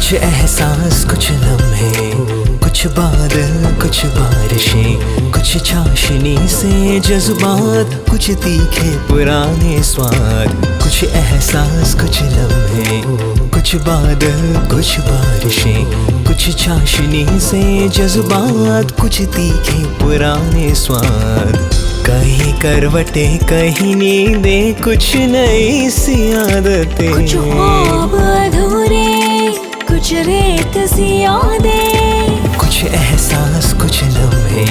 कुछ एहसास, कुछ लम्हे, कुछ बादल, कुछ बारिशें, कुछ चाशनी से जज्बात, कुछ तीखे पुराने स्वाद। कुछ एहसास, कुछ लम्हे, कुछ बादल, कुछ बारिशें, कुछ चाशनी से जज्बात, कुछ तीखे पुराने स्वाद। कहीं करवटे, कहीं नींदें, कुछ नई सी आदतें, कुछ ख्वाब अधूरे, कुछ रेत सी यादें। कुछ एहसास, कुछ लम्हे,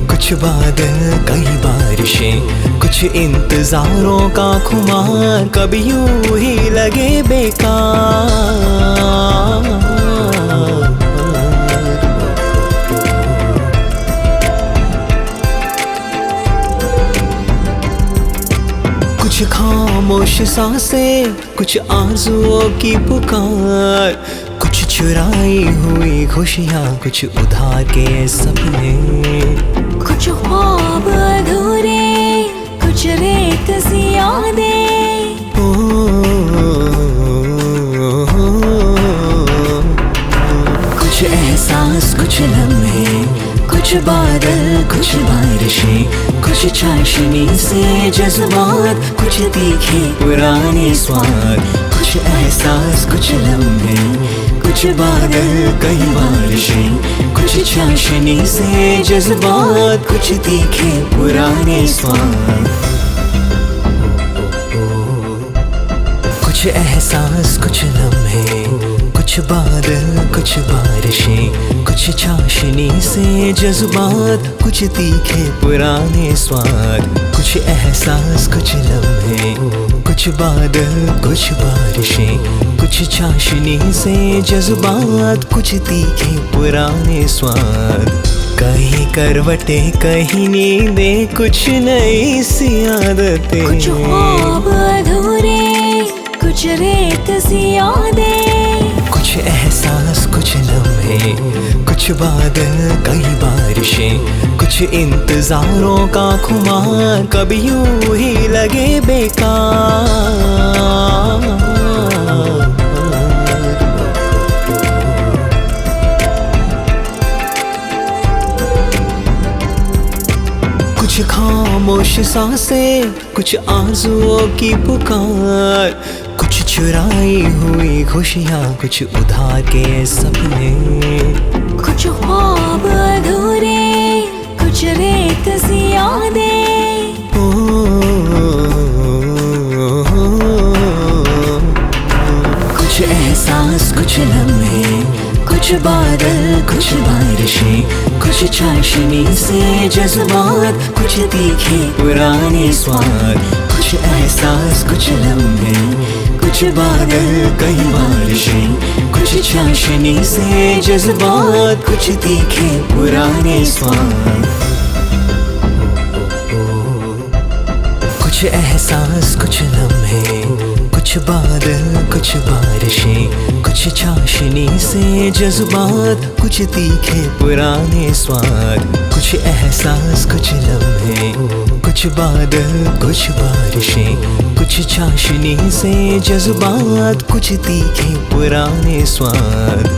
कुछ बादल, कई बारिशें, कुछ इंतजारों का खुमार, कभी यूं ही लगे बेकार। कुछ खामोश सांसें, कुछ आरज़ुओं की पुकार, कुछ चुराई हुई खुशियाँ, कुछ उधार के सपने। कुछ ख्वाब अधूरे, कुछ रेत सी यादें। कुछ एहसास, कुछ लम्हे, कुछ बादल, कुछ बारिशें, कुछ चाशनी से जज्बात, कुछ तीखे पुराने स्वाद। कुछ एहसास, कुछ लम्हे, कुछ बादल, कई बारिशें, कुछ चाशनी से जज्बात, कुछ तीखे पुराने स्वाद। कुछ एहसास, कुछ लम्हे, कुछ बादल, कुछ बारिशें, कुछ चाशनी से जज्बात, कुछ तीखे पुराने स्वाद। कुछ एहसास, कुछ लम्हे, कुछ बादल, कुछ बारिशें, कुछ चाशनी से जज्बात, कुछ तीखे पुराने स्वाद। कहीं करवटे, कहीं नींदें, कुछ नई सी आदतें। कुछ ख्वाब अधूरे, कुछ रेत सी यादें। कुछ एहसास, कुछ लम्हे, कुछ बादल, कई बारिशें, कुछ इंतजारों का खुमार, कभी यूं ही लगे बेकार। कुछ खामोश सांसें, कुछ आरज़ुओं की पुकार, कुछ चुराई हुई खुशियाँ, कुछ उधार के सपने। कुछ ख्वाब अधूरे, कुछ रेत सी यादें। कुछ एहसास, कुछ लम्हे, कुछ बादल, कुछ बारिशें, कुछ चाशनी से जज्बात, कुछ तीखे पुराने स्वाद। कुछ एहसास, कुछ लम्हे, कुछ बादल, कई बारिशें, कुछ चाशनी से जज्बात, कुछ तीखे पुराने स्वाद। कुछ एहसास, कुछ लम्हे, कुछ बादल, कुछ बारिशें, कुछ चाशनी से जज्बात, कुछ तीखे पुराने स्वाद। कुछ एहसास, कुछ लम्हे, कुछ बादल, कुछ बारिशें, कुछ चाशनी से जज्बात, कुछ तीखे पुराने स्वाद।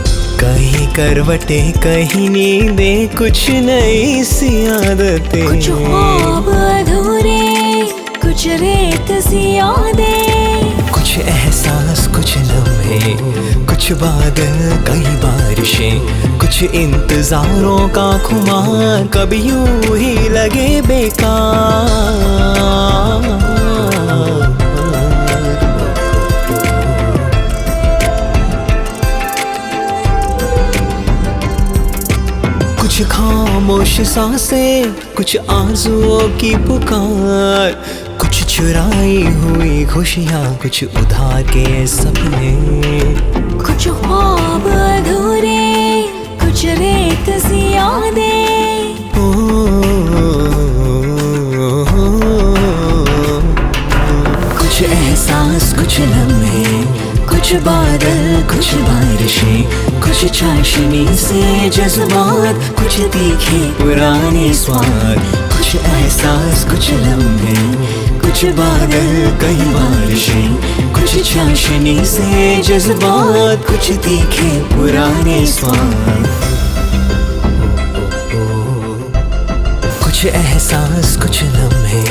कहीं करवटे, कहीं नींदें, कुछ नई सी आदतें। कुछ ख्वाब अधूरे, कुछ रेत सी यादें। कुछ एहसास, कुछ लम्हे, कुछ बादल, कई बारिशें, कुछ इंतजारों का खुमार, कभी यूं ही लगे बेकार। कुछ खामोश सांसें, कुछ आरज़ुओं की पुकार, कुछ चुराई हुई खुशियाँ, कुछ उधार के सपने। कुछ ख्वाब अधूरे, कुछ रेत सी यादें। कुछ एहसास, कुछ लम्हे, कुछ बादल, कुछ बारिशें, कुछ चाशनी से जज्बात, कुछ तीखे पुराने स्वाद। कुछ एहसास, कुछ लम्हे, कुछ कुछ बादल कई बारिशें, कुछ चाशनी से जज्बात, कुछ तीखे पुराने स्वाद। कुछ एहसास कुछ लम्हे,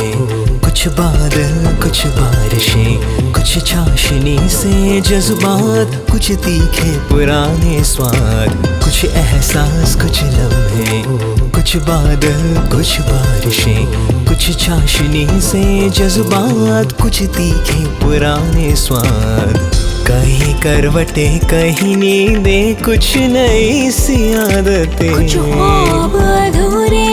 कुछ बादल कुछ बारिशें, कुछ चाशनी से जज्बात, कुछ तीखे पुराने स्वाद। कुछ एहसास कुछ लम्हे, कुछ बादल कुछ बारिशें, कुछ चाशनी से जज्बात, कुछ तीखे पुराने स्वाद। कहीं करवटे कहीं नींदें, कुछ नई सी आदतें। कुछ ख्वाब अधूरे,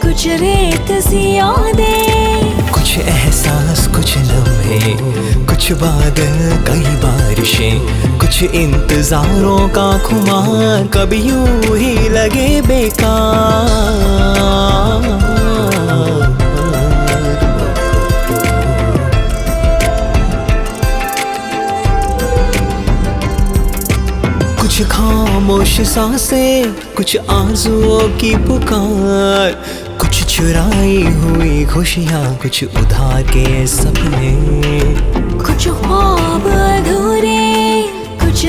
कुछ रेत सी यादें। कुछ एहसास कुछ लम्हे, कुछ बादल कई बारिशें, कुछ इंतजारों का खुमार, कभी यूं ही लगे बेकार। कुछ खामोश सांसें, कुछ आरज़ुओं की पुकार, कुछ चुराई हुई खुशियाँ, कुछ उधार के सपने। कुछ ख्वाब अधूरे, कुछ